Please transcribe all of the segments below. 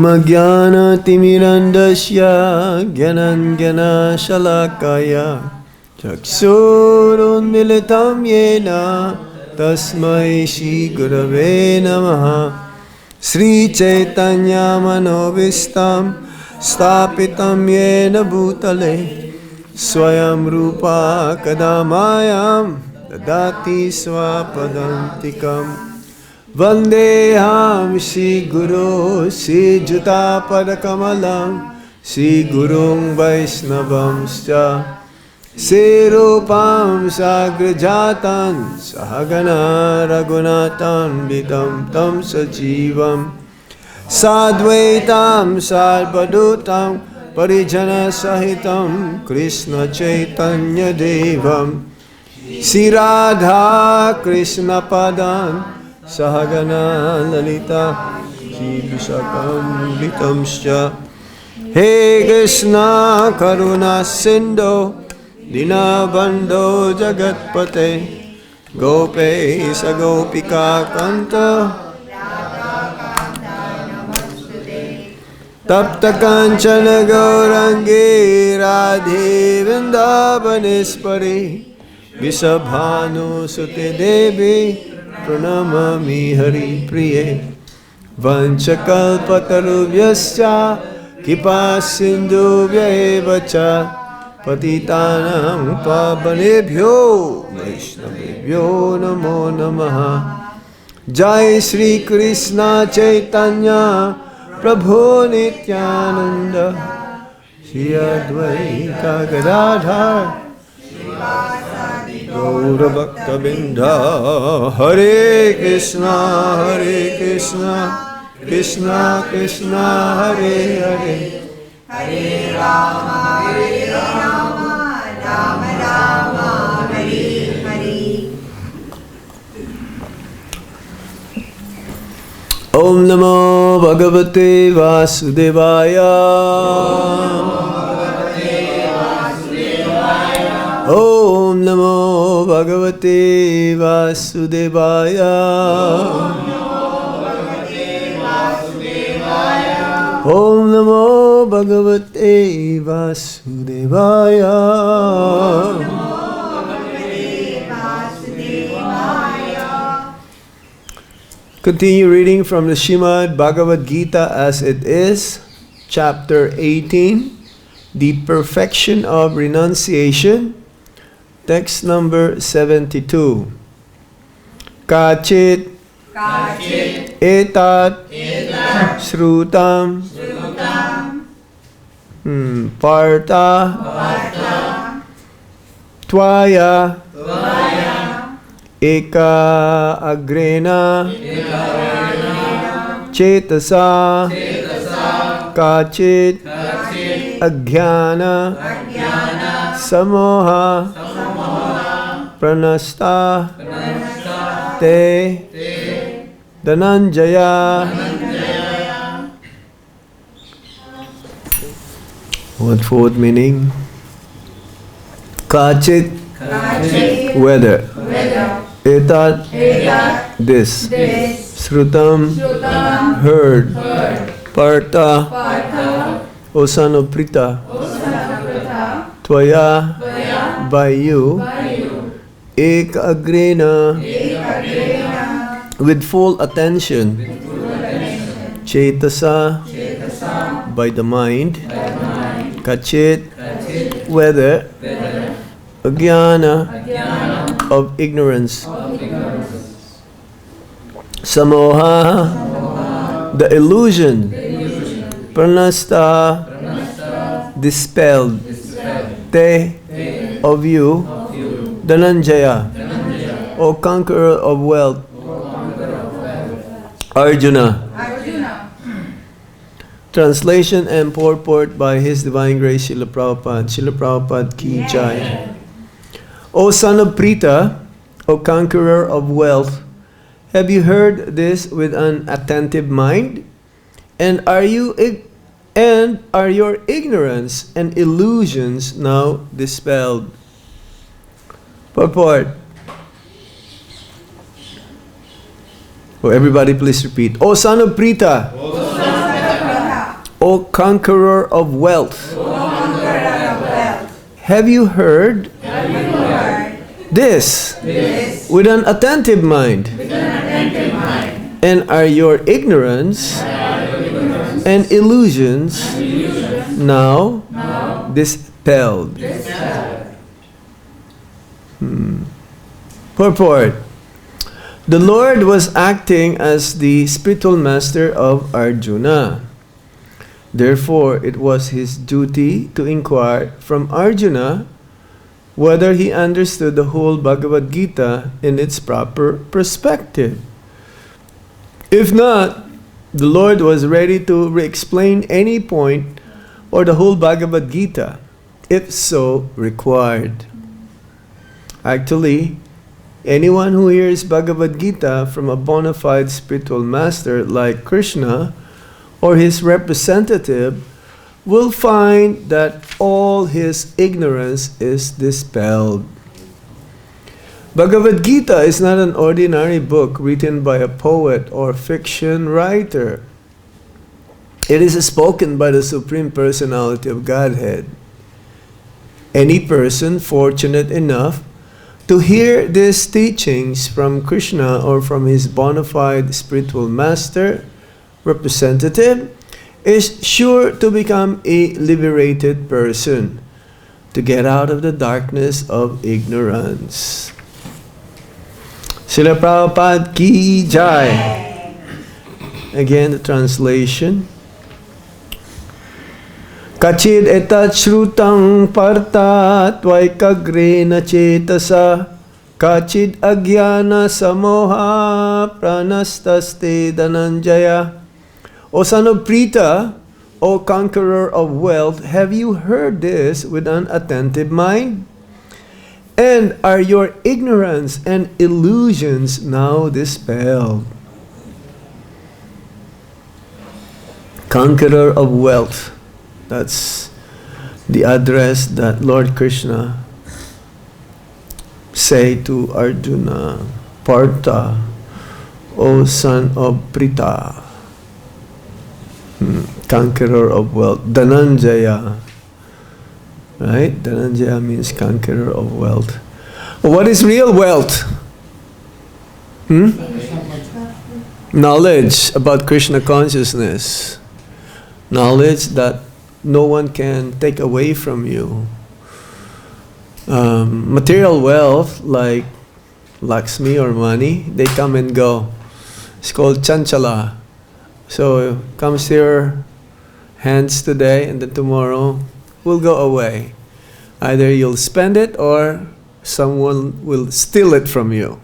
Omagyanatimirandasya Gyananjana-shalakaya Chakshurunmilitam yena Tasmai Shri Gurave Namaha Sri Chaitanya Manovistam Stapitam yena bhutale Swayam Rupa Kadamayam Dadati Swapadantikam Vandeham Shri Guru Shri Juta Padakamalam Shri Gurung Vaisnavamscha Shri Rupam Sagrajatan Sahagana Raghunatan Vitam Tam Sajivam Sadvaitam Sarvadutam Parijana Sahitam Krishna Chaitanya Devam Shri Radha Krishna Padan Sahagana Lalita Shri Vishakam Vitamscha He Krishna Karuna Sindhu Dinabandho Jagatpate Gope Sagopika Kanta Tapta Kanchana Gaurangi Radhe Vrindavanespari Visabhanu Sute Devi Pranamami Hari Priye Vanchakalpatarubhyascha Kipasindubhya evacha Patitanam pavanebhyo Vaishnavebhyo Namo Namaha Jai Shri Krishna Chaitanya Prabhu Nityananda Shri Advaita Gadadhar Gaura Bhakta Binda Hare Krishna Krishna Krishna Hare Hare Hare Rama Rama Rama Hare Hare. Om Namo Bhagavate Vasudevaya Om Namo Bhagavate Vasudevaya Om Namo Bhagavate Vasudevaya Continue reading from the Srimad Bhagavad-gītā as it is, chapter 18, the perfection of renunciation. Text number 72. Kaccid, etat, śrutam, pārtha, tvayā, eka-agreṇa, cetasā, kaccid, ajñāna-sammohaḥ, praṇaṣṭas, dhanam-jaya. What meaning? Kaccid, whether. Etat, this. Śrutam, heard. Pārtha, O son of Pṛthā. Tvayā, by you. Eka-agreṇa, with full attention. Cetasā, by the mind. Kaccid, whether. Ajñāna, of ignorance. Sammohaḥ, the illusion. praṇaṣṭas, dispelled. Of you. Dhanam-jaya, O conqueror of wealth. Arjuna. Translation and purport by His Divine Grace Srila Prabhupada. Srila Prabhupada ki jai. O son of Pṛthā, O conqueror of wealth, have you heard this with an attentive mind? And are your ignorance and illusions now dispelled? Purport. Oh, everybody please repeat. O son of Pṛthā, O conqueror of wealth, have you heard this with an attentive mind? And are your ignorance and illusions now dispelled? Purport. The Lord was acting as the spiritual master of Arjuna. Therefore, it was his duty to inquire from Arjuna whether he understood the whole Bhagavad-gītā in its proper perspective. If not, the Lord was ready to re-explain any point or the whole Bhagavad-gītā, if so required. Actually, anyone who hears Bhagavad-gītā from a bona fide spiritual master like Kṛṣṇa or his representative will find that all his ignorance is dispelled. Bhagavad-gītā is not an ordinary book written by a poet or fiction writer. It is spoken by the Supreme Personality of Godhead. Any person fortunate enough to hear these teachings from Kṛṣṇa or from his bona fide spiritual master, representative, is sure to become a liberated person, to get out of the darkness of ignorance. Srila Prabhupada ki jai. Again, the translation. Kaccid etat śrutam pārtha tvayaikāgreṇa cetasā kaccid ajñāna-sammohaḥ praṇaṣṭas dhanam-jaya. O son of Pṛthā, O conqueror of wealth, have you heard this with an attentive mind? And are your ignorance and illusions now dispelled? Conqueror of wealth. That's the address that Lord Kṛṣṇa say to Arjuna. Pṛthā, O son of Pṛthā. Conqueror of wealth. Dhanam-jaya. Right? Dhanam-jaya means conqueror of wealth. What is real wealth? Knowledge about Krishna consciousness. Knowledge that no one can take away from you. Material wealth like Lakshmi or money, they come and go. It's called chanchala. So it comes to your hands today and then tomorrow will go away. Either you'll spend it or someone will steal it from you.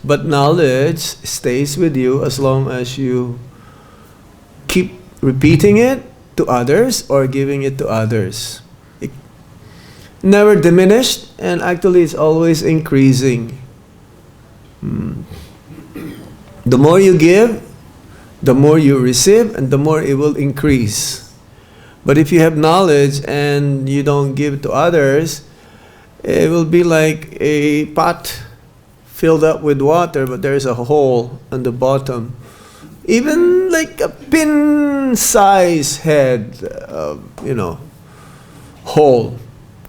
But knowledge stays with you as long as you keep repeating it to others or giving it to others. It never diminished, and actually it's always increasing. The more you give, the more you receive, and the more it will increase. But if you have knowledge and you don't give it to others, it will be like a pot filled up with water, but there's a hole on the bottom. Even like a pin-size head, hole.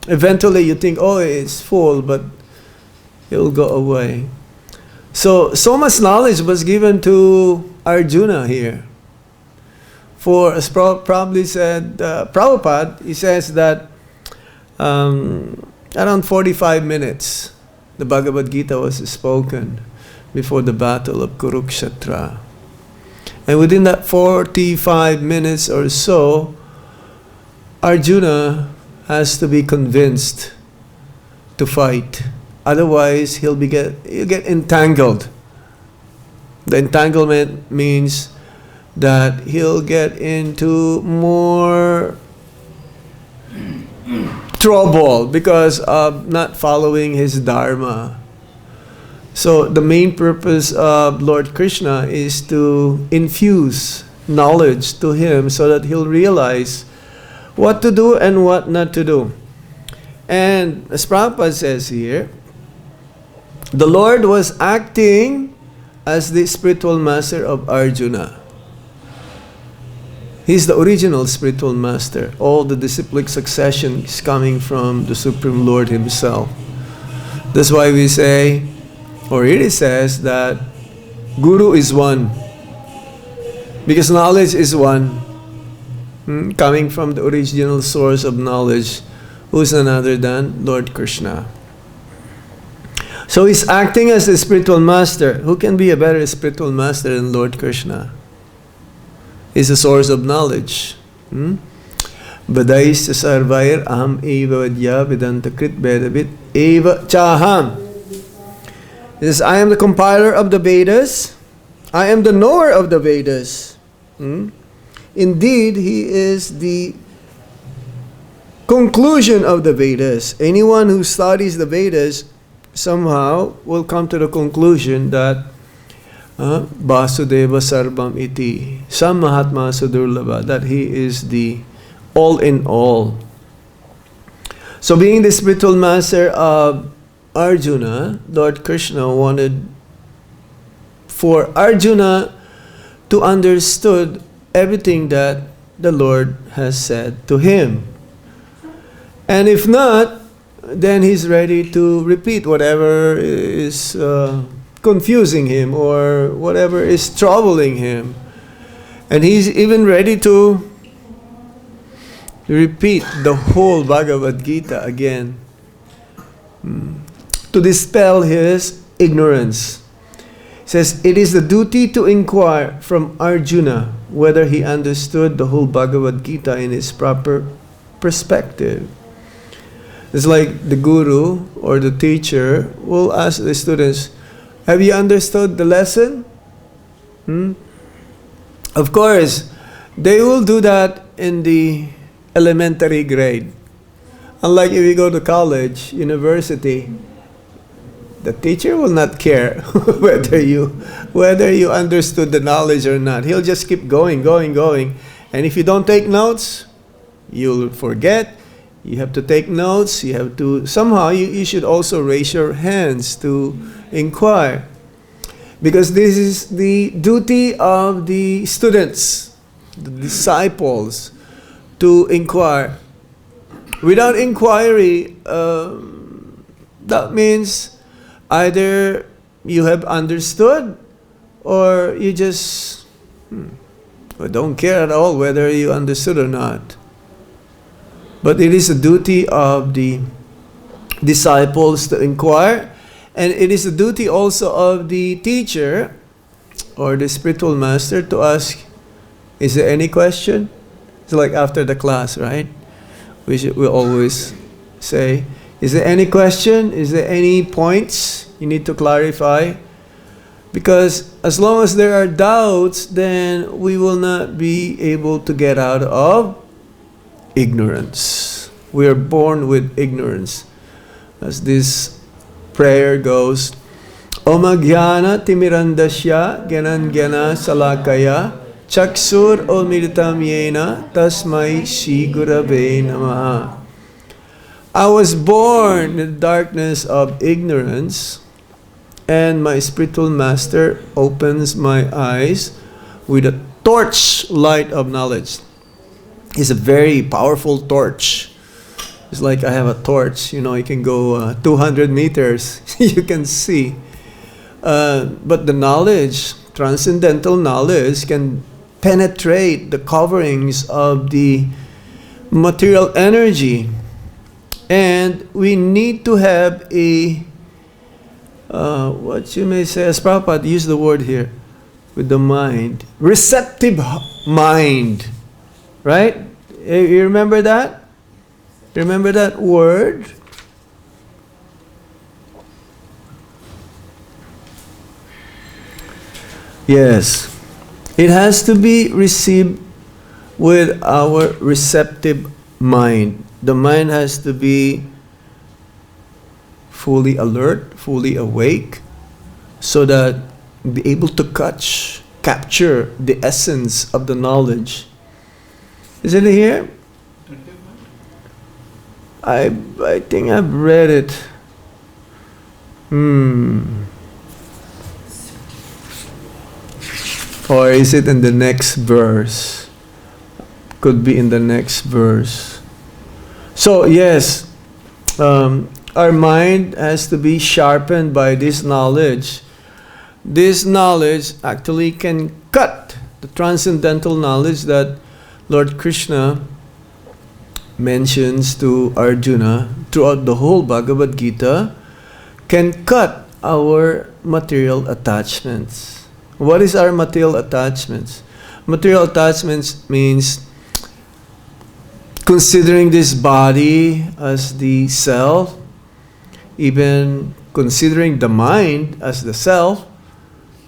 Eventually you think, oh, it's full, but it will go away. So much knowledge was given to Arjuna here. For, as probably said Prabhupada, he says that around 45 minutes, the Bhagavad-gītā was spoken before the battle of Kurukshetra. And within that 45 minutes or so, Arjuna has to be convinced to fight. Otherwise, he'll get entangled. The entanglement means that he'll get into more trouble because of not following his dharma. So the main purpose of Lord Kṛṣṇa is to infuse knowledge to him so that he'll realize what to do and what not to do. And as Prabhupada says here, the Lord was acting as the spiritual master of Arjuna. He's the original spiritual master. All the disciplic succession is coming from the Supreme Lord Himself. That's why we say, or it says that Guru is one. Because knowledge is one. Coming from the original source of knowledge, who's none other than Lord Kṛṣṇa. So he's acting as a spiritual master. Who can be a better spiritual master than Lord Kṛṣṇa? Is a source of knowledge. Vadais sarvair aham eva vadya vedantakrit vedavit eva chaham. He says, I am the compiler of the Vedas. I am the knower of the Vedas. Indeed, he is the conclusion of the Vedas. Anyone who studies the Vedas somehow will come to the conclusion that Vasudeva Sarvam Iti, Sam Mahatma Sudurlabha, that he is the all in all. So being the spiritual master of Arjuna, Lord Kṛṣṇa wanted for Arjuna to understood everything that the Lord has said to him. And if not, then he's ready to repeat whatever is confusing him or whatever is troubling him. And he's even ready to repeat the whole Bhagavad-gītā again to dispel his ignorance. It says, it is the duty to inquire from Arjuna whether he understood the whole Bhagavad-gītā in its proper perspective. It's like the guru or the teacher will ask the students, have you understood the lesson? Of course, they will do that in the elementary grade. Unlike if you go to college, university, the teacher will not care whether you understood the knowledge or not. He'll just keep going. And if you don't take notes, you'll forget. You have to take notes. You have to, somehow you should also raise your hands to inquire. Because this is the duty of the students, the disciples, to inquire. Without inquiry, that means either you have understood or you just don't care at all whether you understood or not. But it is a duty of the disciples to inquire, and it is a duty also of the teacher or the spiritual master to ask, is there any question? It's like after the class, right? We always say, is there any question? Is there any points you need to clarify? Because as long as there are doubts, then we will not be able to get out of ignorance. We are born with ignorance. As this prayer goes, Om ajñāna-timirandasya gyanam-jaya salakaya chaksur ulmiritam yena tasmai shri gurave namaha. I was born in the darkness of ignorance, and my spiritual master opens my eyes with a torch light of knowledge. It's a very powerful torch. It's like I have a torch, you can go 200 meters, you can see. But the knowledge, transcendental knowledge, can penetrate the coverings of the material energy. And we need to have a, what you may say, as Prabhupada used the word here, with the mind, receptive mind. Right? You remember that? Remember that word? Yes. It has to be received with our receptive mind. The mind has to be fully alert, fully awake, so that be able to capture the essence of the knowledge. Is it here? I think I've read it. Or is it in the next verse? could be in the next verse. So yes, our mind has to be sharpened by this knowledge. This knowledge actually can cut the transcendental knowledge that Lord Kṛṣṇa mentions to Arjuna throughout the whole Bhagavad-gītā, can cut our material attachments. What is our material attachments? Material attachments means considering this body as the self, even considering the mind as the self,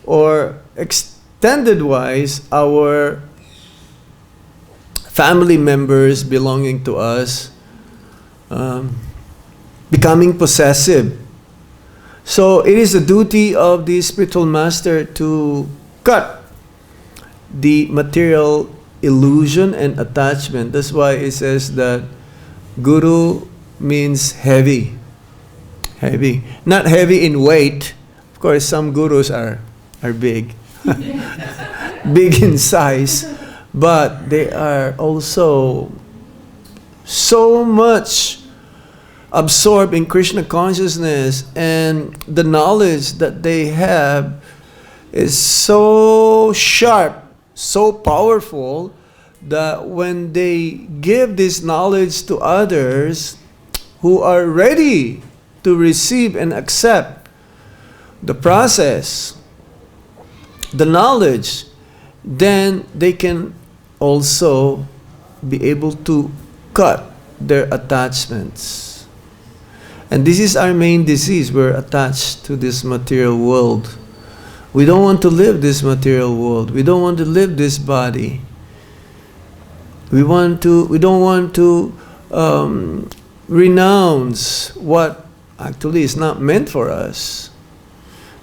or extended wise, our family members belonging to us, becoming possessive. So it is the duty of the spiritual master to cut the material illusion and attachment. That's why it says that Guru means heavy. Heavy. Not heavy in weight. Of course, some gurus are big. Big in size. But they are also so much absorbed in Krishna consciousness, and the knowledge that they have is so sharp, so powerful, that when they give this knowledge to others who are ready to receive and accept the process, the knowledge, then they can also be able to cut their attachments. And this is our main disease. We're attached to this material world. We don't want to live this material world. We don't want to live this body. We don't want to renounce what actually is not meant for us.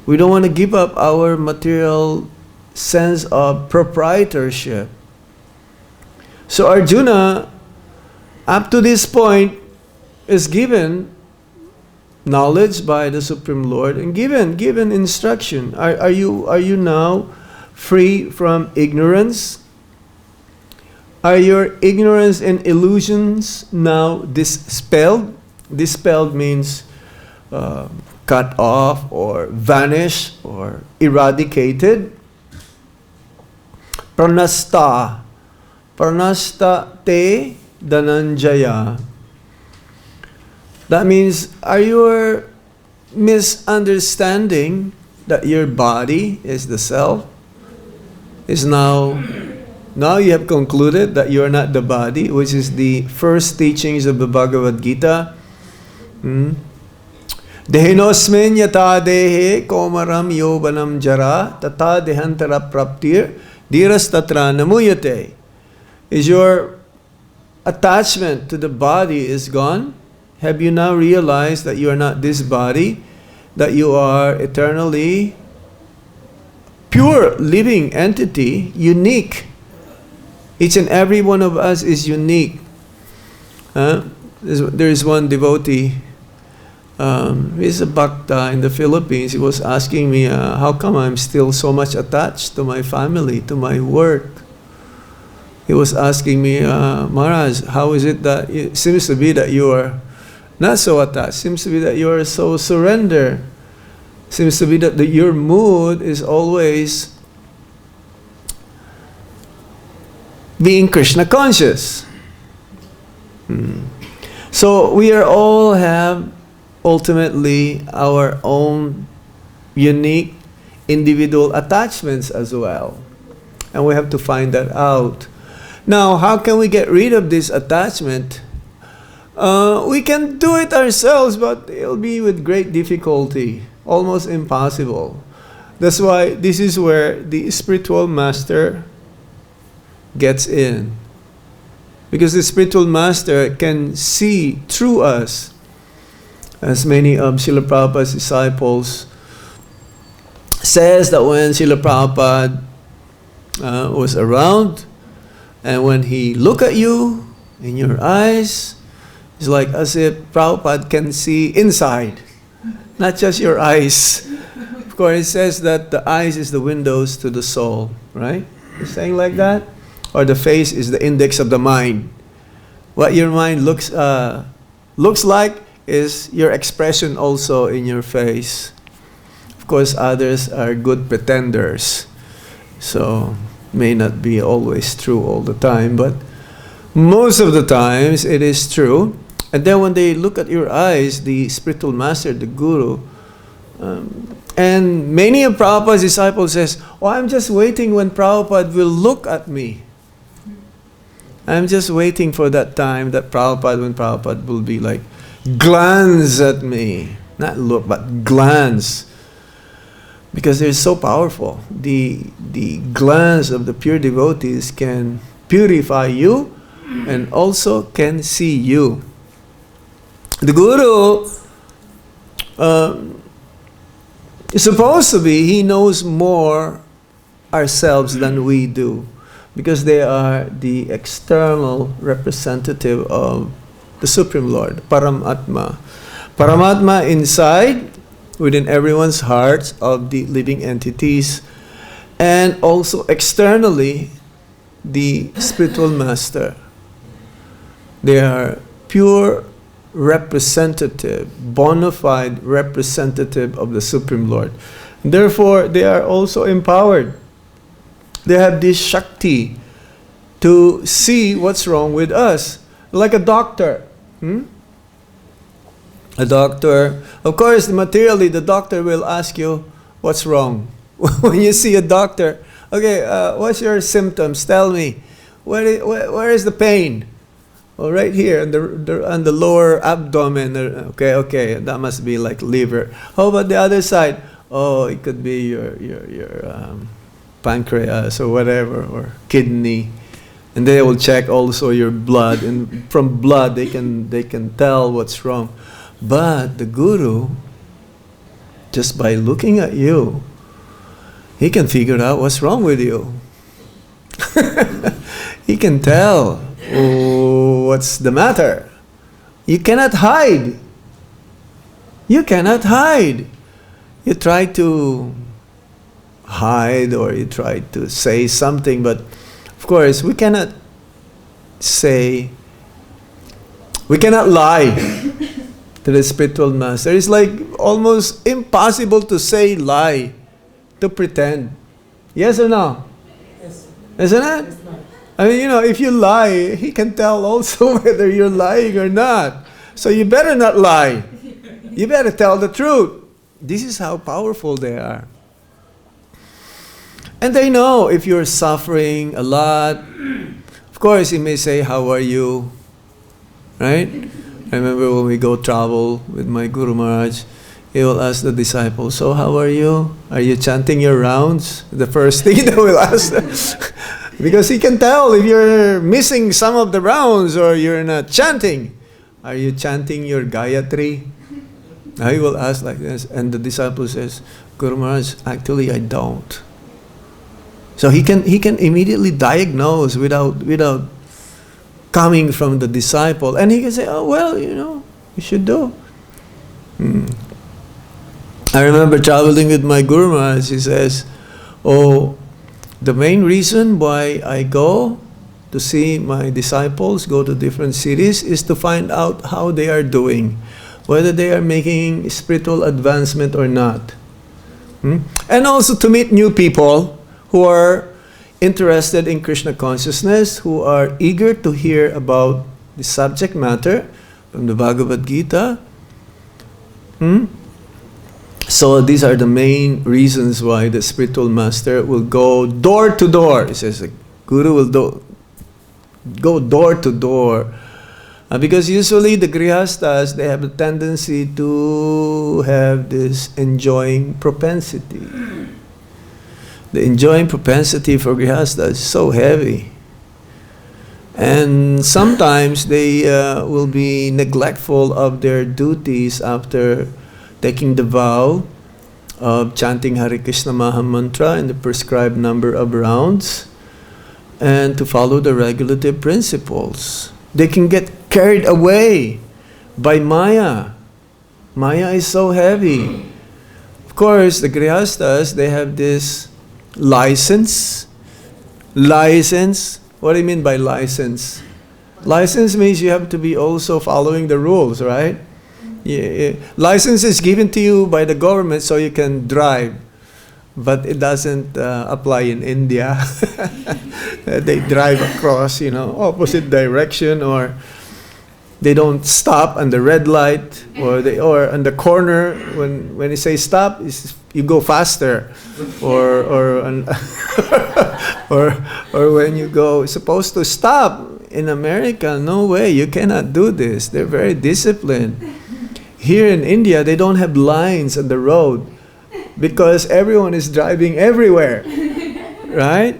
We don't want to give up our material sense of proprietorship. So Arjuna, up to this point, is given knowledge by the Supreme Lord and given instruction. Are you now free from ignorance? Are your ignorance and illusions now dispelled? Dispelled means cut off or vanish or eradicated. Praṇaṣṭa. Praṇaṣṭa te dhanam-jaya. That means, are your misunderstanding that your body is the self is now you have concluded that you are not the body, which is the first teachings of the Bhagavad-gītā. Dehinosmin yata dehe komaram yovanam jara tata dehantara praptir diras tatra namuyate. Is your attachment to the body is gone? Have you now realized that you are not this body, that you are eternally pure living entity, unique? Each and every one of us is unique. There is one devotee, he's a bhakta in the Philippines. He was asking me, how come I'm still so much attached to my family, to my work? He was asking me, Maharaj, how is it that it seems to be that you are not so attached? Seems to be that you are so surrender. Seems to be that your mood is always being Krishna conscious. So we are all have ultimately our own unique individual attachments as well. And we have to find that out. Now, how can we get rid of this attachment? We can do it ourselves, but it'll be with great difficulty, almost impossible. That's why this is where the spiritual master gets in. Because the spiritual master can see through us, as many of Srila Prabhupada's disciples says that when Srila Prabhupada was around, and when he look at you in your eyes, it's like as if Prabhupada can see inside, not just your eyes. Of course, it says that the eyes is the windows to the soul, right? It's saying like that. or the face is the index of the mind. What your mind looks like is your expression also in your face. Of course, others are good pretenders, so may not be always true all the time, but most of the times it is true. And then when they look at your eyes, the spiritual master, the guru, and many of Prabhupada's disciples says, "Oh, I'm just waiting when Prabhupada will look at me. I'm just waiting for that time that when Prabhupada will be like, glance at me." Not look, but glance. Because they're so powerful. The glance of the pure devotees can purify you and also can see you. The guru is supposed to be, he knows more ourselves than we do, because they are the external representative of the Supreme Lord, Paramatma. Paramatma inside, within everyone's hearts of the living entities, and also externally, the spiritual master. They are pure representative, bona fide representative of the Supreme Lord. Therefore, they are also empowered. They have this Shakti to see what's wrong with us. Like a doctor. A doctor, of course, materially, the doctor will ask you, what's wrong? When you see a doctor, okay, what's your symptoms? Tell me. Where is the pain? Well, right here on the lower abdomen. Okay, that must be like liver. How about the other side? Oh, it could be your pancreas or whatever, or kidney. And they will check also your blood, and from blood they can tell what's wrong. But the guru, just by looking at you, he can figure out what's wrong with you. He can tell, oh, what's the matter. You cannot hide. You cannot hide. You try to hide, or you try to say something, but of course we cannot lie to the spiritual master. It's like almost impossible to say lie, to pretend. Yes or no? Yes. Isn't it? Yes, no. I mean, if you lie, he can tell also whether you're lying or not. So you better not lie. You better tell the truth. This is how powerful they are. And they know if you're suffering a lot. Of course, he may say, "How are you?" Right? I remember when we go travel with my Guru Maharaj, he will ask the disciples, "So how are you? Are you chanting your rounds?" The first thing they will ask them. Because he can tell if you're missing some of the rounds or you're not chanting. Are you chanting your Gayatri? Now he will ask like this, and the disciple says, "Guru Maharaj, actually I don't." So he can immediately diagnose without coming from the disciple, and he can say, "Oh well, you should do." I remember traveling with my Guru Maharaj. He says, "Oh, the main reason why I go to see my disciples, go to different cities, is to find out how they are doing, whether they are making spiritual advancement or not. And also to meet new people who are interested in Krishna consciousness, who are eager to hear about the subject matter from the Bhagavad-gītā. So these are the main reasons why the spiritual master will go door to door. He says the Guru will go door to door. Because usually the grihastas, they have a tendency to have this enjoying propensity. The enjoying propensity for grihastas is so heavy. And sometimes they will be neglectful of their duties after taking the vow of chanting Hare Krishna Maha Mantra in the prescribed number of rounds, and to follow the regulative principles. They can get carried away by Maya. Maya is so heavy. Of course, the grihastas, they have this license What do you mean by license? License means you have to be also following the rules, right? Yeah. License is given to you by the government so you can drive, but it doesn't apply in India. They drive across, opposite direction, or they don't stop on the red light, or on the corner when they say stop, you go faster, or or when you go supposed to stop. In America, no way, you cannot do this. They're very disciplined. Here in India, they don't have lines on the road because everyone is driving everywhere, right?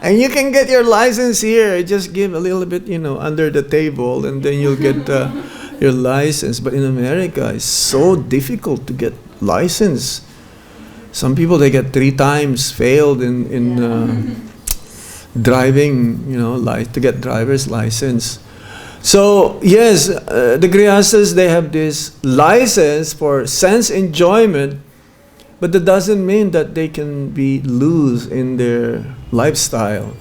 And you can get your license here. Just give a little bit, under the table, and then you'll get your license. But in America, it's so difficult to get license. Some people, they get 3 times failed in driving, to get driver's license. So yes, the Grihasthas, they have this license for sense enjoyment, but that doesn't mean that they can be loose in their lifestyle.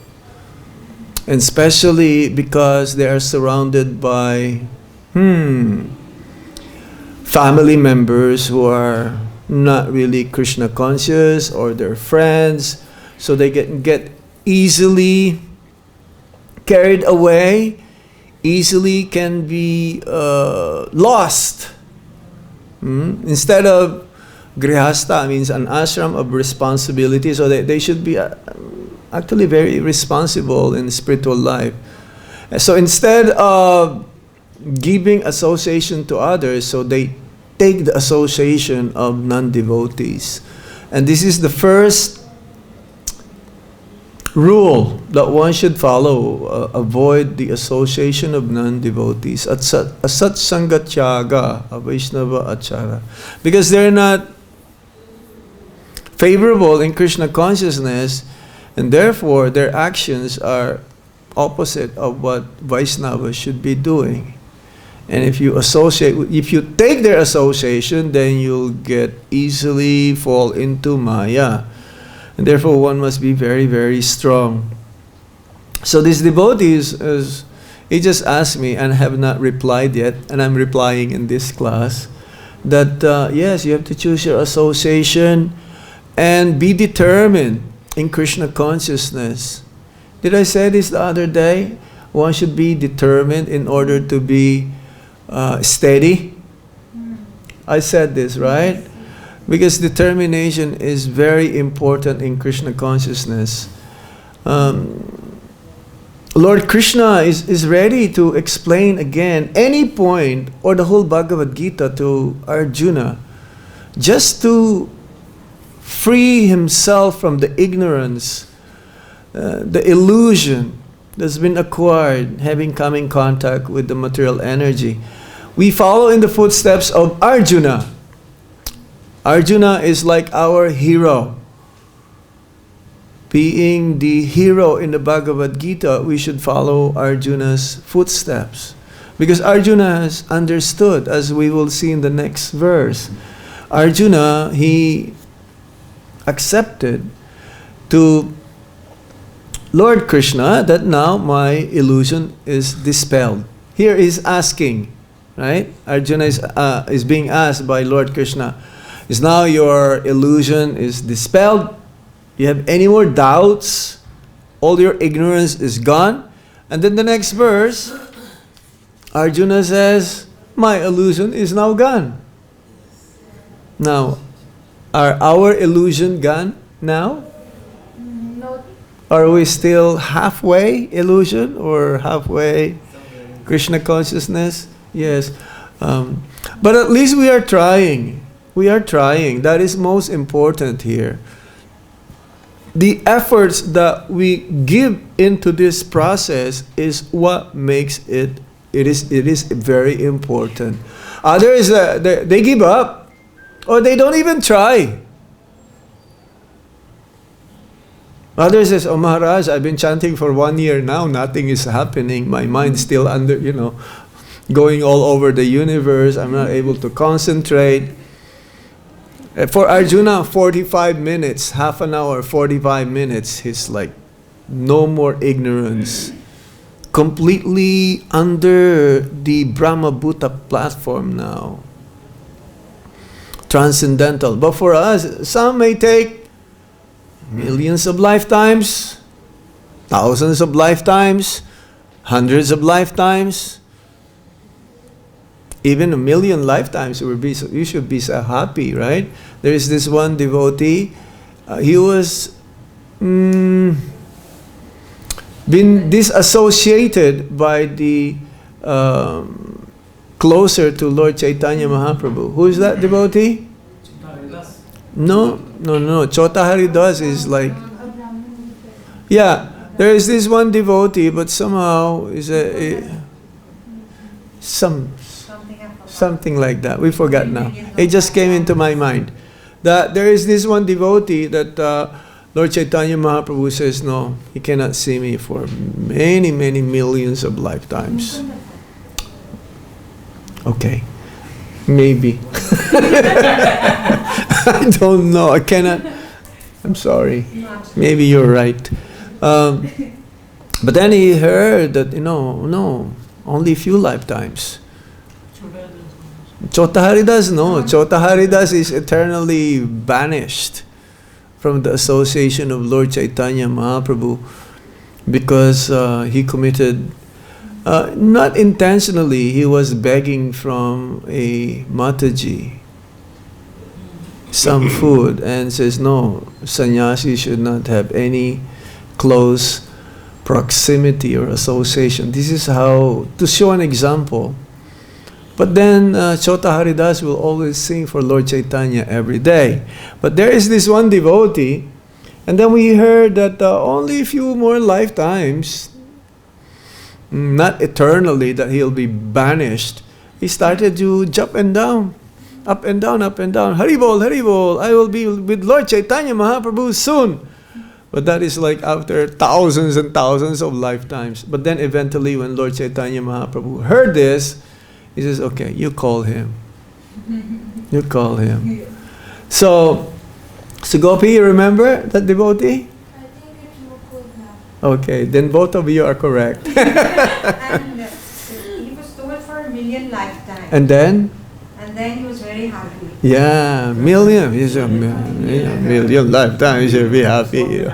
And especially because they are surrounded by family members who are not really Krishna conscious, or their friends, so they get easily carried away, easily can be lost. Instead of grihastha means an ashram of responsibility, so they should be actually very responsible in spiritual life. So instead of giving association to others, so they take the association of non-devotees. And this is the first rule that one should follow. Avoid the association of non-devotees. Asat sangatyaga avaishnava achara. Because they're not favorable in Krishna consciousness, and therefore their actions are opposite of what Vaishnavas should be doing. And if you take their association, then you'll get easily fall into Maya. And therefore one must be very, very strong. So these devotees, he just asked me, and I have not replied yet, and I'm replying in this class, that yes, you have to choose your association and be determined in Krishna consciousness. Did I say this the other day? One should be determined in order to be steady. I said this, right? Because determination is very important in Krishna consciousness. Lord Krishna is ready to explain again any point or the whole Bhagavad-gītā to Arjuna, just to free himself from the ignorance, the illusion that's been acquired having come in contact with the material energy. We follow in the footsteps of Arjuna. Arjuna is like our hero. Being the hero in the Bhagavad-gītā, we should follow Arjuna's footsteps. Because Arjuna has understood, as we will see in the next verse. Arjuna, he accepted to Lord Krishna that now my illusion is dispelled. Here is asking, right? Arjuna is being asked by Lord Krishna, is now your illusion is dispelled? You have any more doubts? All your ignorance is gone? And then the next verse, Arjuna says, my illusion is now gone. Now, are our illusion gone now? No. Are we still halfway illusion or halfway Krishna consciousness? Yes. But at least we are trying. We are trying. That is most important here. The efforts that we give into this process is what makes it is very important. Others, they give up, or they don't even try. Others says, oh Maharaj, I've been chanting for 1 year now, nothing is happening. My mind's still going all over the universe. I'm not able to concentrate. For Arjuna, 45 minutes, half an hour, 45 minutes, he's like No more ignorance. Completely under the Brahma Bhuta platform now. Transcendental. But for us, some may take millions of lifetimes, thousands of lifetimes, hundreds of lifetimes, even 1,000,000 lifetimes. You should be so happy, right? There is this one devotee. He was been disassociated by the closer to Lord Chaitanya Mahaprabhu. Who is that devotee? No. Chota Haridas is like, yeah, there is this one devotee, but somehow is something like that. We forgot now. It just came into my mind that there is this one devotee that Lord Chaitanya Mahaprabhu says, no, he cannot see me for many, many millions of lifetimes. Okay, maybe. I don't know. I cannot. I'm sorry. Maybe you're right. But then he heard that, no, only few lifetimes. Chota Haridas, no. Chota Haridas is eternally banished from the association of Lord Chaitanya Mahaprabhu because he committed, not intentionally, he was begging from a Mataji some food and says, no, sannyasi should not have any close proximity or association. This is how, to show an example. But then Chota Haridas will always sing for Lord Chaitanya every day. But there is this one devotee, and then we heard that only a few more lifetimes, not eternally, that he'll be banished. He started to jump and down, up and down, up and down. Haribol, Haribol, I will be with Lord Chaitanya Mahaprabhu soon. But that is like after thousands and thousands of lifetimes. But then eventually when Lord Chaitanya Mahaprabhu heard this, he says, okay, you call him. You call him. So Gopi, you remember that devotee? I think it's Mukunda. Okay, then both of you are correct. And he was told for 1,000,000 lifetimes. And then he was very happy. yeah, million. He's a million lifetimes. You should be happy.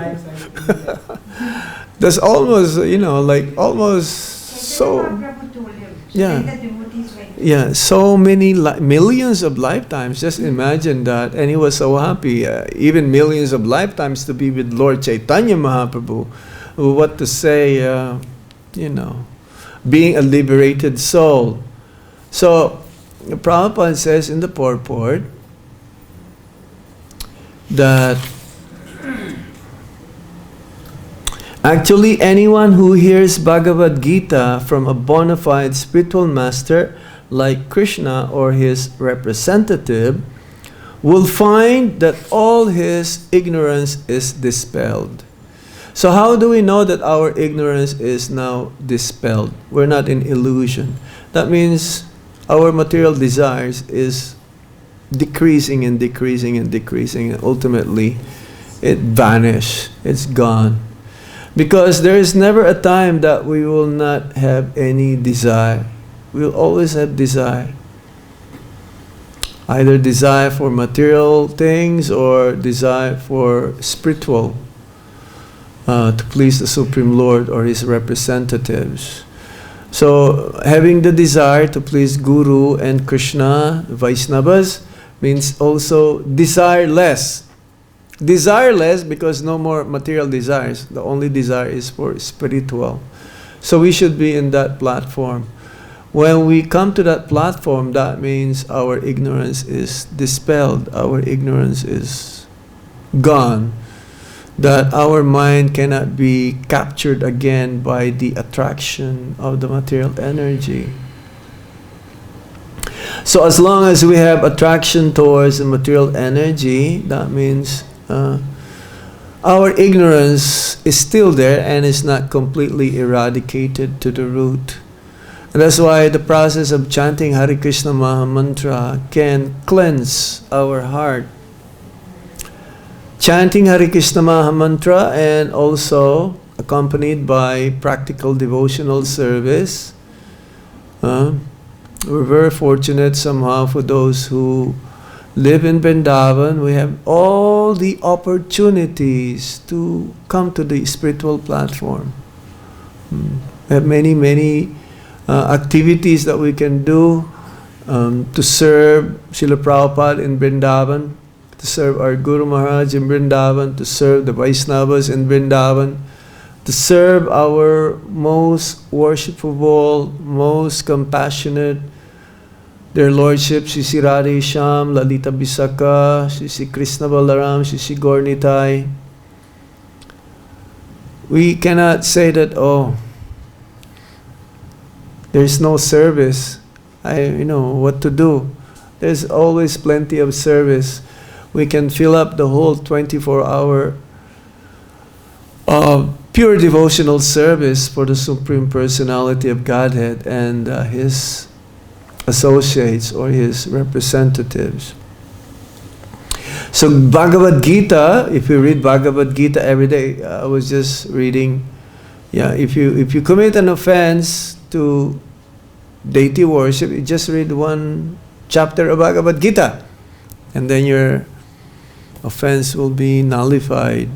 That's almost, like almost so. Mahaprabhu told him. Yeah. The devotees went. Yeah, so many millions of lifetimes. Just imagine that, and he was so happy. Even millions of lifetimes to be with Lord Chaitanya Mahaprabhu. What to say? Being a liberated soul. So Prabhupada says in the Purport that actually anyone who hears Bhagavad-gītā from a bona fide spiritual master like Kṛṣṇa or his representative will find that all his ignorance is dispelled. So how do we know that our ignorance is now dispelled? We're not in illusion. That means our material desires is decreasing and decreasing and decreasing, and ultimately it vanishes, it's gone. Because there is never a time that we will not have any desire. We will always have desire. Either desire for material things or desire for spiritual, to please the Supreme Lord or His representatives. So having the desire to please Guru and Kṛṣṇa, Vaishnavas, means also desire less. Desire less because no more material desires. The only desire is for spiritual. So we should be in that platform. When we come to that platform, that means our ignorance is dispelled. Our ignorance is gone. That our mind cannot be captured again by the attraction of the material energy. So as long as we have attraction towards the material energy, that means our ignorance is still there and is not completely eradicated to the root. And that's why the process of chanting Hare Krishna Maha Mantra can cleanse our heart. Chanting Hare Krishna Maha Mantra and also accompanied by practical devotional service. We're very fortunate somehow for those who live in Vrindavan. We have all the opportunities to come to the spiritual platform. We have many, many activities that we can do to serve Srila Prabhupada in Vrindavan, to serve our Guru Maharaj in Vrindavan, to serve the Vaishnavas in Vrindavan, to serve our most worshipful, most compassionate, their Lordship, Shri Shri Radhe Shyam, Lalita Bisaka, Shri Shri Krishna Balaram, Shri Shri Gaura-Nitai. We cannot say that, oh, there's no service. I know what to do. There's always plenty of service. We can fill up the whole 24-hour pure devotional service for the Supreme Personality of Godhead and His associates or His representatives. So Bhagavad-gītā, if you read Bhagavad-gītā every day, I was just reading, if you commit an offense to deity worship, you just read one chapter of Bhagavad-gītā and then your offense will be nullified.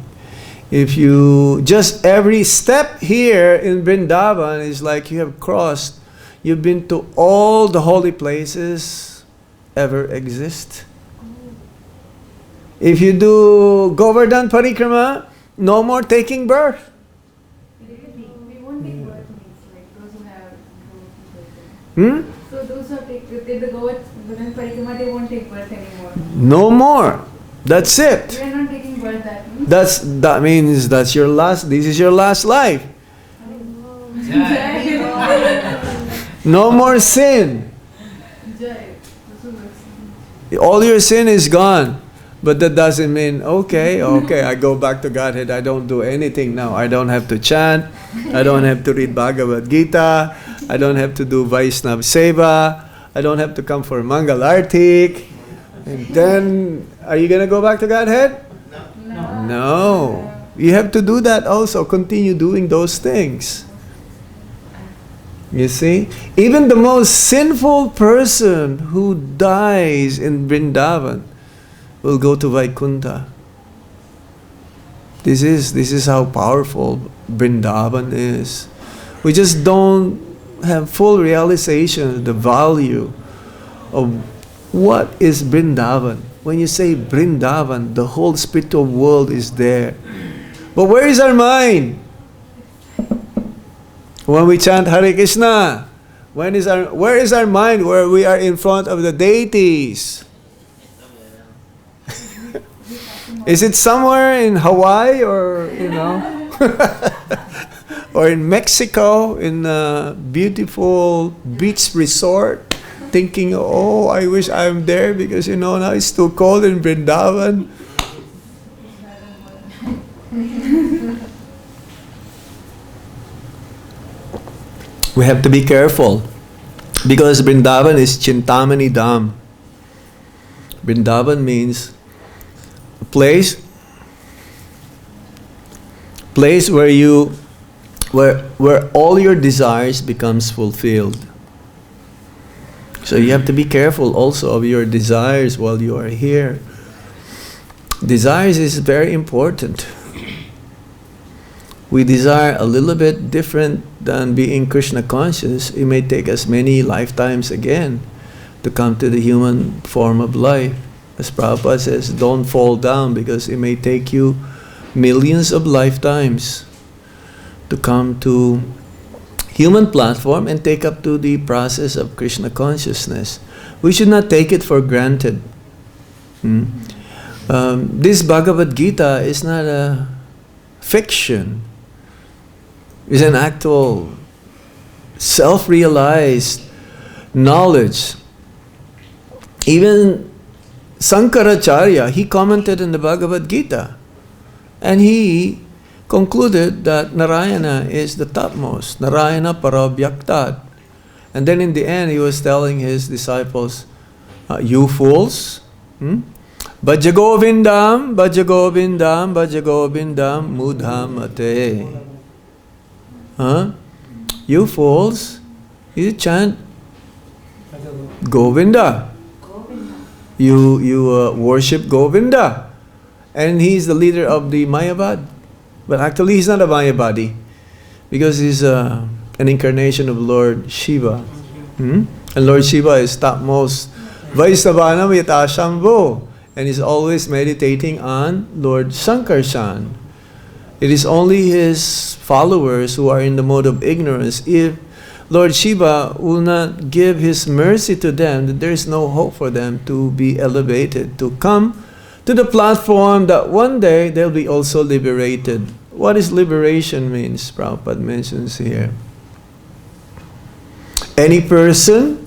If you just every step here in Vrindavan is like you have crossed, you've been to all the holy places ever exist. If you do Govardhan Parikrama, no more taking birth. Really? We won't take birth means like those who have Govardhan. So those who take the Govardhan Parikrama, they won't take birth anymore. No more. That's it. We are not taking birth, that means? That means that's your last, this is your last life. No more sin. All your sin is gone. But that doesn't mean, okay, I go back to Godhead, I don't do anything now. I don't have to chant, I don't have to read Bhagavad-gītā, I don't have to do Vaishnava Seva, I don't have to come for Mangal Artik. And then, are you going to go back to Godhead? No. You have to do that also, continue doing those things. You see? Even the most sinful person who dies in Vrindavan will go to Vaikuntha. This is how powerful Vrindavan is. We just don't have full realization of the value of what is Vrindavan. When you say Vrindavan, the whole spiritual world is there. But where is our mind? When we chant Hare Krishna, where is our mind where we are in front of the deities? Is it somewhere in Hawaii or, or in Mexico in a beautiful beach resort? Thinking, oh, I wish I'm there because now it's too cold in Vrindavan. We have to be careful because Vrindavan is Chintamani Dham. Vrindavan means a place where all your desires becomes fulfilled. So you have to be careful also of your desires while you are here. Desires is very important. We desire a little bit different than being Krishna conscious. It may take us many lifetimes again to come to the human form of life. As Prabhupada says, don't fall down because it may take you millions of lifetimes to come to human platform and take up to the process of Krishna consciousness. We should not take it for granted. This Bhagavad-gītā is not a fiction. It's an actual self-realized knowledge. Even Sankaracharya, he commented in the Bhagavad-gītā and he concluded that Narayana is the topmost, Narayana parabhyaktat. And then in the end he was telling his disciples, you fools, Bhaja Govindam, Bhaja Govindam, Bhaja Govindam, Mudhamate. Huh? You fools, you chant Govinda. You worship Govinda. And he's the leader of the Mayavad. But actually he's not a Mayavadi, because he's an incarnation of Lord Shiva. And Lord Shiva is topmost Vaisnavanam Yatashambho, and he's always meditating on Lord Sankarshan. It is only his followers who are in the mode of ignorance. If Lord Shiva will not give his mercy to them, then there is no hope for them to be elevated, to come to the platform that one day they'll be also liberated. What is liberation means? Prabhupada mentions here. Any person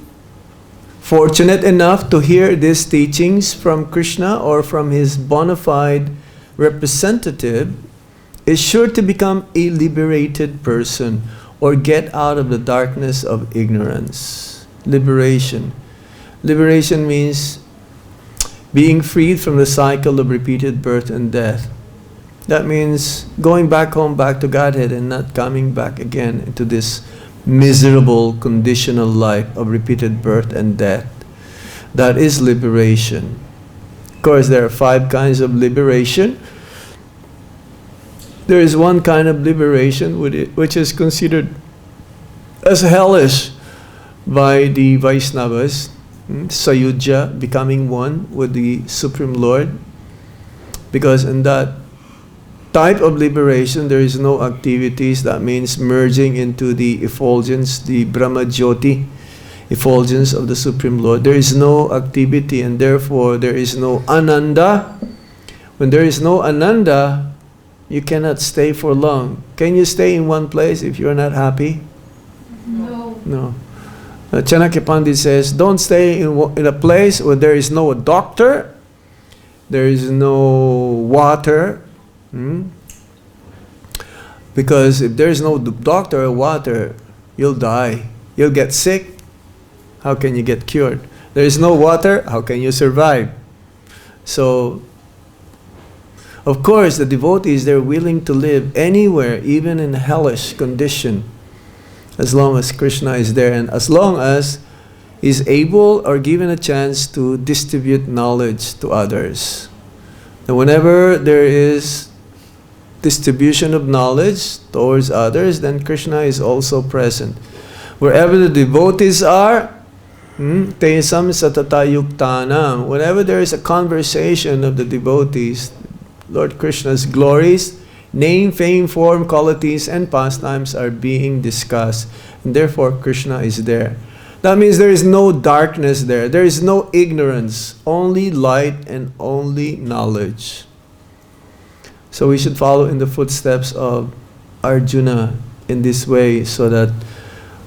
fortunate enough to hear these teachings from Kṛṣṇa or from his bona fide representative is sure to become a liberated person, or get out of the darkness of ignorance. Liberation. Liberation means being freed from the cycle of repeated birth and death. That means going back home, back to Godhead, and not coming back again into this miserable conditional life of repeated birth and death. That is liberation. Of course, there are 5 kinds of liberation. There is one kind of liberation which is considered as hellish by the Vaisnavas. Sayujya, becoming one with the Supreme Lord. Because in that type of liberation, there is no activities. That means merging into the effulgence, the Brahma Jyoti effulgence of the Supreme Lord. There is no activity, and therefore there is no ananda. When there is no ananda, you cannot stay for long. Can you stay in one place if you're not happy? No. No. Chanakya Pandit says, don't stay in a place where there is no doctor, there is no water. Because if there is no doctor or water, you'll die. You'll get sick. How can you get cured? There is no water, how can you survive? So, of course, the devotees, they're willing to live anywhere, even in hellish condition, as long as Kṛṣṇa is there, and as long as he's able or given a chance to distribute knowledge to others. And whenever there is distribution of knowledge towards others, then Kṛṣṇa is also present. Wherever the devotees are, tesam satata yuktanam, whenever there is a conversation of the devotees, Lord Kṛṣṇa's glories, name, fame, form, qualities, and pastimes are being discussed. And therefore, Kṛṣṇa is there. That means there is no darkness there. There is no ignorance. Only light and only knowledge. So we should follow in the footsteps of Arjuna in this way, so that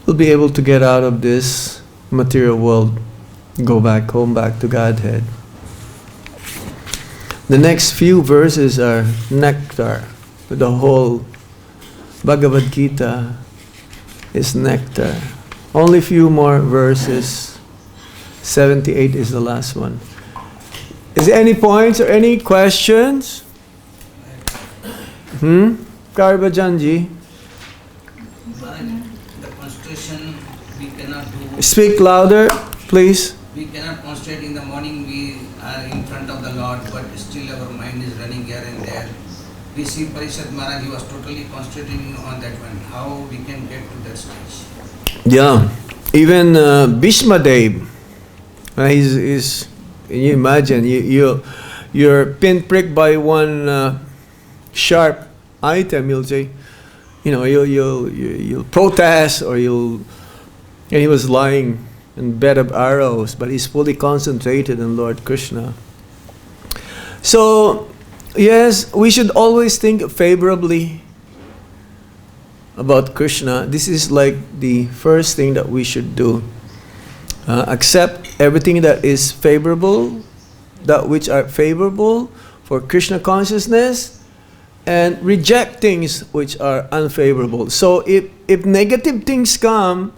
we'll be able to get out of this material world, go back home, back to Godhead. The next few verses are nectar. The whole Bhagavad-gītā is nectar. Only few more verses. 78 is the last one. Is there any points or any questions? Karbajanji? The concentration we cannot do. Speak louder, please. We cannot concentrate in the morning. We are in front of the Lord, but still our mind is running here and there. We see Parishad Maharaj, he was totally concentrating on that one. How we can get to that stage? Yeah, even Bhishma Dev, he's, can you imagine, you're pinpricked by one sharp item, you'll say, you'll protest, or and he was lying in bed of arrows, but he's fully concentrated on Lord Kṛṣṇa. So, yes, we should always think favorably about Kṛṣṇa. This is like the first thing that we should do. Accept everything that is favorable, that which are favorable for Kṛṣṇa consciousness, and reject things which are unfavorable. So if negative things come,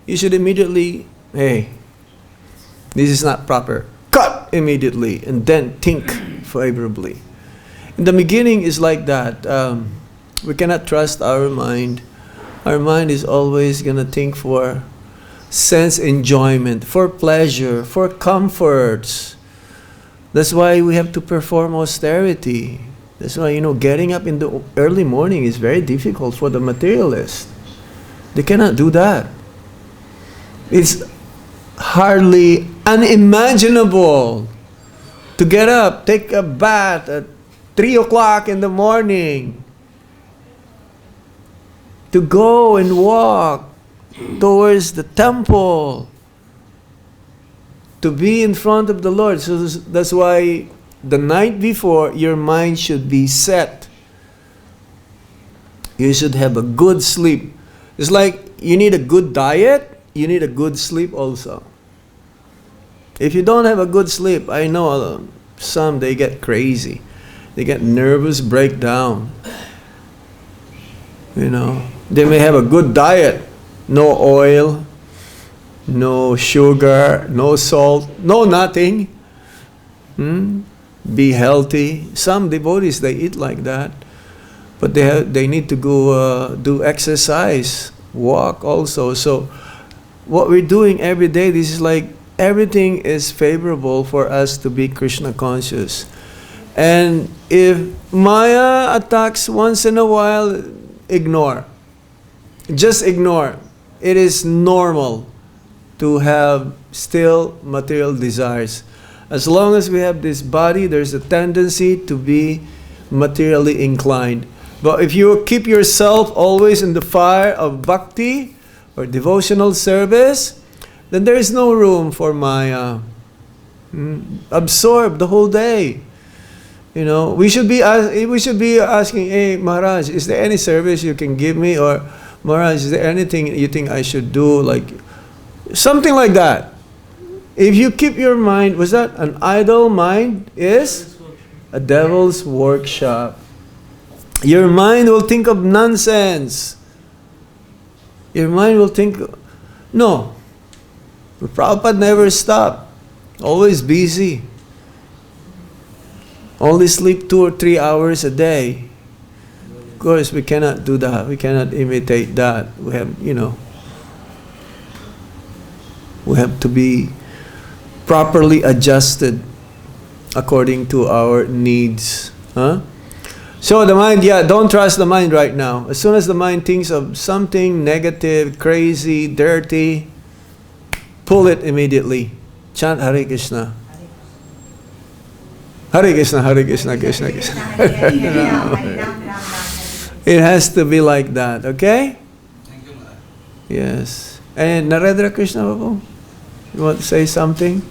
you should immediately, hey, this is not proper. Cut immediately, and then think favorably. In the beginning is like that. We cannot trust our mind. Our mind is always going to think for sense enjoyment, for pleasure, for comforts. That's why we have to perform austerity. That's why, getting up in the early morning is very difficult for the materialist. They cannot do that. It's hardly unimaginable to get up, take a bath at 3 o'clock in the morning, to go and walk towards the temple, to be in front of the Lord. So that's why the night before, your mind should be set. You should have a good sleep. It's like you need a good diet, you need a good sleep also. If you don't have a good sleep, I know some, they get crazy. They get nervous breakdown. They may have a good diet. No oil, no sugar, no salt, no nothing. Be healthy. Some devotees, they eat like that. But they need to go do exercise, walk also. So what we're doing every day, this is like everything is favorable for us to be Krishna conscious. And if Maya attacks once in a while, ignore. Just ignore. It is normal to have still material desires. As long as we have this body, there's a tendency to be materially inclined. But if you keep yourself always in the fire of bhakti or devotional service, then there is no room for Maya. Absorb the whole day. We should be asking, hey Maharaj, is there any service you can give me? Or Maharaj, is there anything you think I should do? Like something like that. If you keep your mind, was that an idle mind? Is a devil's workshop. Your mind will think of nonsense. Your mind will think, no. Prabhupada never stopped. Always busy. Only sleep 2 or 3 hours a day. Of course, we cannot do that. We cannot imitate that. We have, we have to be properly adjusted according to our needs. So the mind, don't trust the mind right now. As soon as the mind thinks of something negative, crazy, dirty, pull it immediately. Chant Hare Krishna. Hare Krishna, Hare Krishna, Krishna Krishna. It has to be like that, okay? Thank you, Maharaj. Yes. And Narendra Krishna Babu, you want to say something?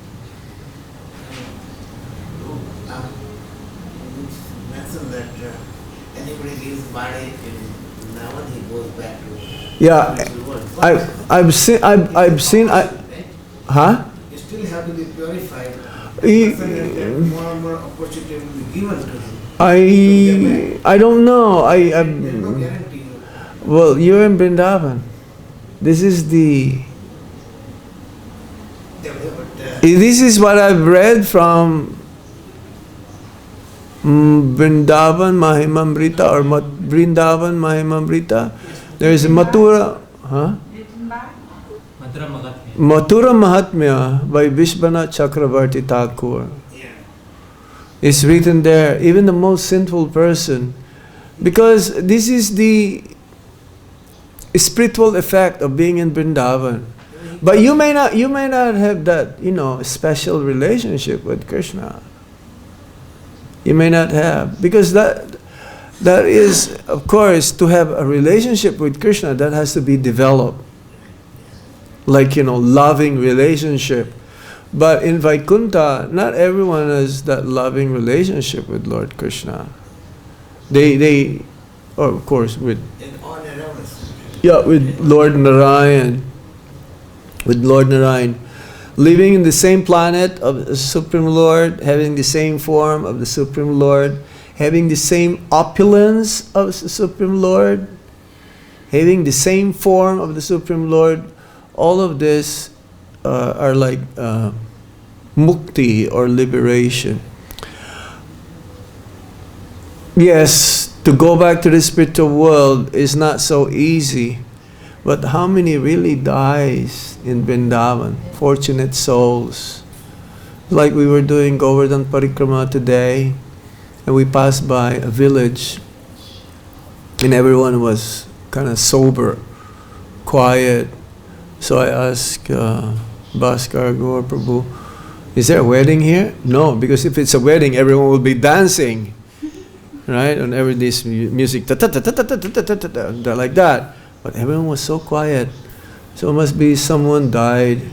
Yeah, I've seen. Huh? You still have to be purified. More and more opportunity will be given to him. I don't know. There's no guarantee. Well, you're in Vrindavan. This is the. This is what I've read from Vrindavan Mahimamrita or Vrindavan Mahimamrita. There is Mathura, Mathura Mahatmya by Vishwanath Chakravarti Thakur. It's written there, even the most sinful person, because this is the spiritual effect of being in Vrindavan. But you may not have that, special relationship with Krishna. You may not have, because that is, of course, to have a relationship with Krishna, that has to be developed. Like, loving relationship. But in Vaikuntha, not everyone has that loving relationship with Lord Krishna. Of course, with Lord Narayan. With Lord Narayan. Living in the same planet of the Supreme Lord, having the same form of the Supreme Lord, having the same opulence of the Supreme Lord, having the same form of the Supreme Lord, all of this are like mukti or liberation. Yes, to go back to the spiritual world is not so easy. But how many really dies in Vrindavan? Fortunate souls. Like we were doing Govardhan Parikrama today, and we passed by a village, and everyone was kind of sober, quiet. So I asked Bhaskar Gaur Prabhu, is there a wedding here? No, because if it's a wedding, everyone will be dancing, right? And every this music, like that. But everyone was so quiet. So it must be someone died,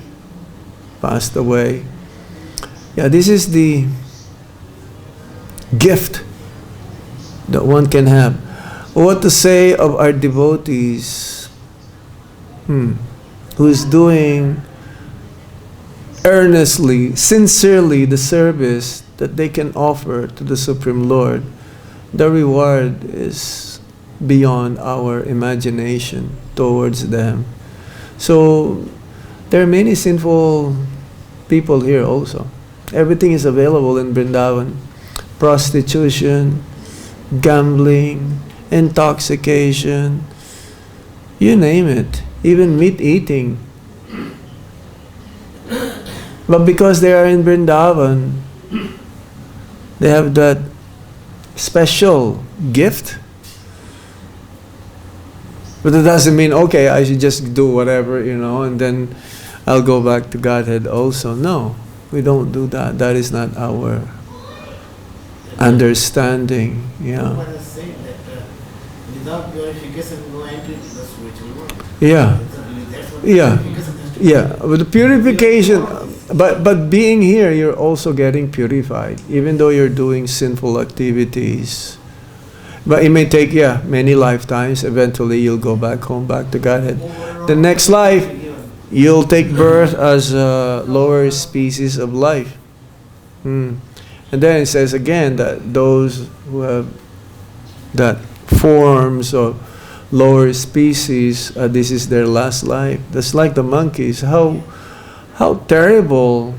passed away. Yeah, this is the gift that one can have. What to say of our devotees who is doing earnestly, sincerely the service that they can offer to the Supreme Lord. The reward is beyond our imagination towards them. So there are many sinful people here also. Everything is available in Vrindavan. Prostitution, gambling, intoxication, you name it, even meat eating. But because they are in Vrindavan, they have that special gift. But it doesn't mean, okay, I should just do whatever, and then I'll go back to Godhead also. No, we don't do that. That is not our understanding. Yeah. One is saying that without purification, no entry to the spiritual world. Yeah. That's what Yeah. purification has to do. Yeah. With the purification, but being here, you're also getting purified, even though you're doing sinful activities. But it may take, many lifetimes. Eventually, you'll go back home, back to Godhead. The next life, you'll take birth as a lower species of life. And then it says again that those who have that forms of lower species, this is their last life. That's like the monkeys. How terrible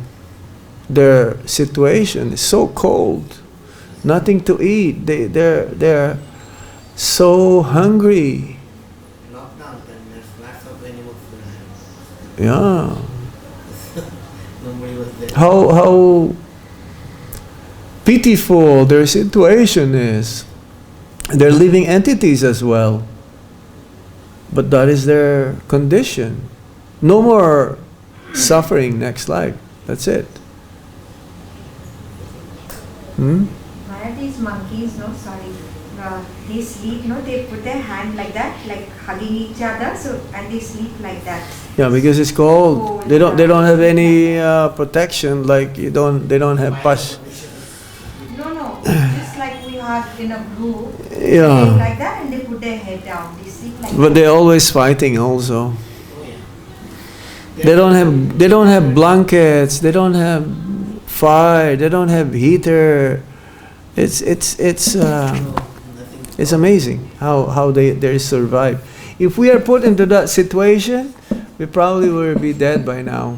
their situation. It's so cold. Nothing to eat. They're so hungry. Lockdown, then there's lots of animals Yeah. Nobody was there. How pitiful their situation is. They're living entities as well. But that is their condition. No more suffering next life. That's it. Why are these monkeys, they sleep, they put their hand like that, like hugging each other, and they sleep like that. Yeah, because it's cold. They don't have any protection. Like they don't have pash. No, just like we have in a group. Yeah. They like that, and they put their head down. They sleep like But that. they're always fighting also. Oh, yeah. They don't have blankets. They don't have fire. They don't have heater. It's amazing how they survive. If we are put into that situation, we probably will be dead by now.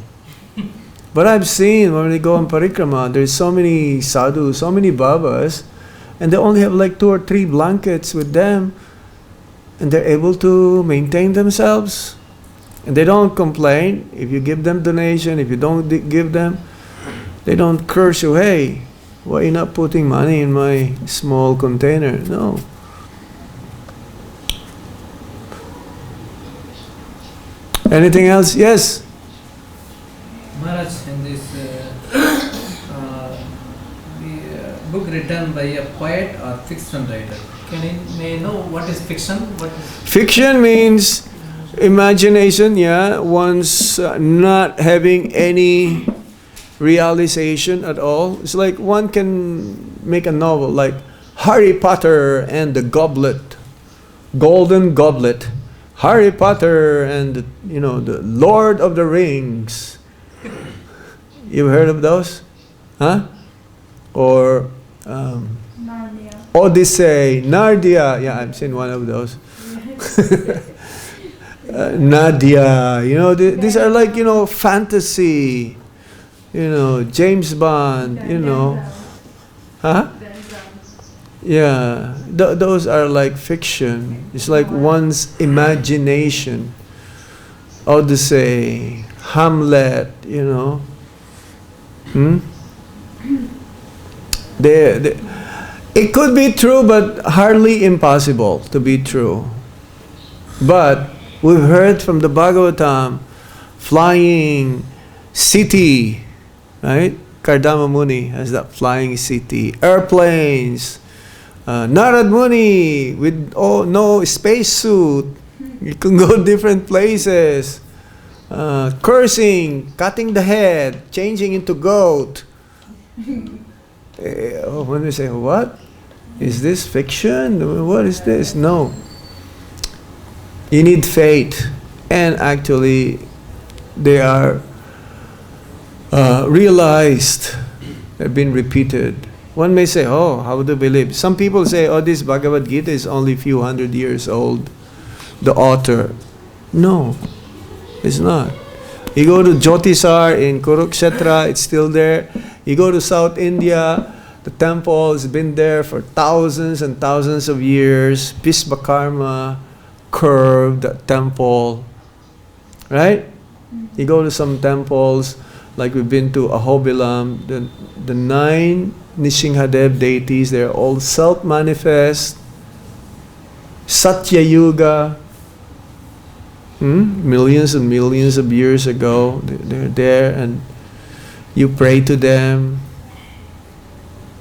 But I've seen when we go on parikrama, there's so many sadhus, so many babas, and they only have like 2 or 3 blankets with them, and they're able to maintain themselves. And they don't complain if you give them donation. If you don't give them, they don't curse you. Hey, why are you not putting money in my small container? No. Anything else? Yes. Maharaj, in this book written by a poet or fiction writer, may I know what is fiction? What is Fiction means imagination, one's not having any realization at all. It's like one can make a novel like Harry Potter and the Golden Goblet, Harry Potter and the Lord of the Rings. You've heard of those? Huh? Or Narnia. Odyssey, Narnia. Yeah, I've seen one of those. Nadia. These are like, fantasy. James Bond, Huh? Yeah. Those are like fiction. It's like one's imagination. Odyssey, Hamlet, you know. It could be true, but hardly impossible to be true. But we've heard from the Bhagavatam, flying city, right? Kardama Muni has that flying city. Airplanes. Narad Muni with no spacesuit. You can go different places. Cursing, cutting the head, changing into goat. When we say, what? Is this fiction? What is this? No. You need faith. And actually, they are realized, they've been repeated. One may say, oh, how do you believe? Some people say, oh, this Bhagavad-gītā is only a few hundred years old. The author. No, it's not. You go to Jyotisar in Kurukshetra, it's still there. You go to South India, the temple has been there for thousands and thousands of years. Vishvakarma curved the temple. Right? You go to some temples, like we've been to Ahobilam, the 9 Nishingadev deities, they're all self-manifest. Satya Yuga, millions and millions of years ago, they're there, and you pray to them.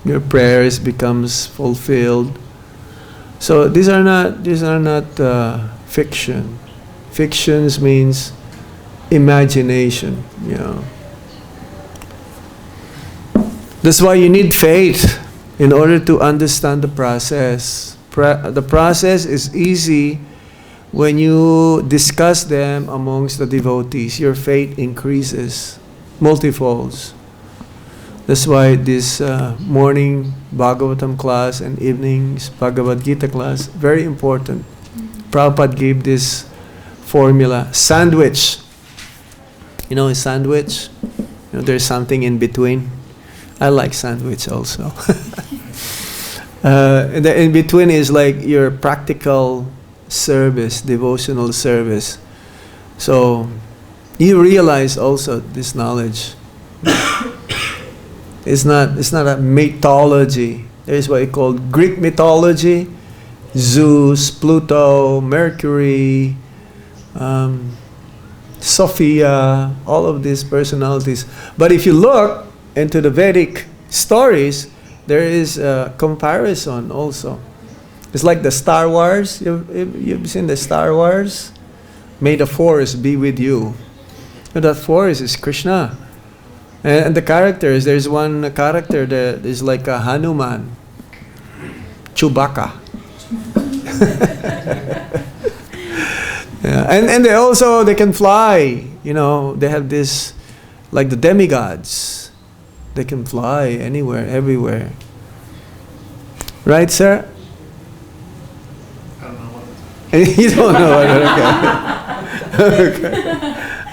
Your prayers becomes fulfilled. So these are not fiction. Fictions means imagination, you know. That's why you need faith in order to understand the process. The process is easy when you discuss them amongst the devotees. Your faith increases multifolds. That's why this morning Bhagavatam class and evenings Bhagavad-gītā class, very important. Prabhupada gave this formula, sandwich. You know a sandwich? You know, there's something in between. I like sandwich also. And the in between is like your practical service, devotional service. So you realize also this knowledge. It's not a mythology. There's what you call Greek mythology, Zeus, Pluto, Mercury, Sophia, all of these personalities. But if you look into the Vedic stories, there is a comparison also. It's like the Star Wars. You've seen the Star Wars? May the Force be with you. And that Force is Kṛṣṇa. And the characters, there's one character that is like a Hanuman, Chewbacca. Yeah. And they can fly. You know, they have this, like the demigods. They can fly anywhere, everywhere. Right, sir? I don't know what. You don't know what? Okay. Okay.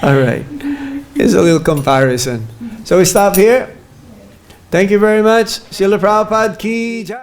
All right. Here's a little comparison. So we stop here. Thank you very much. Srila Prabhupada ki Jai.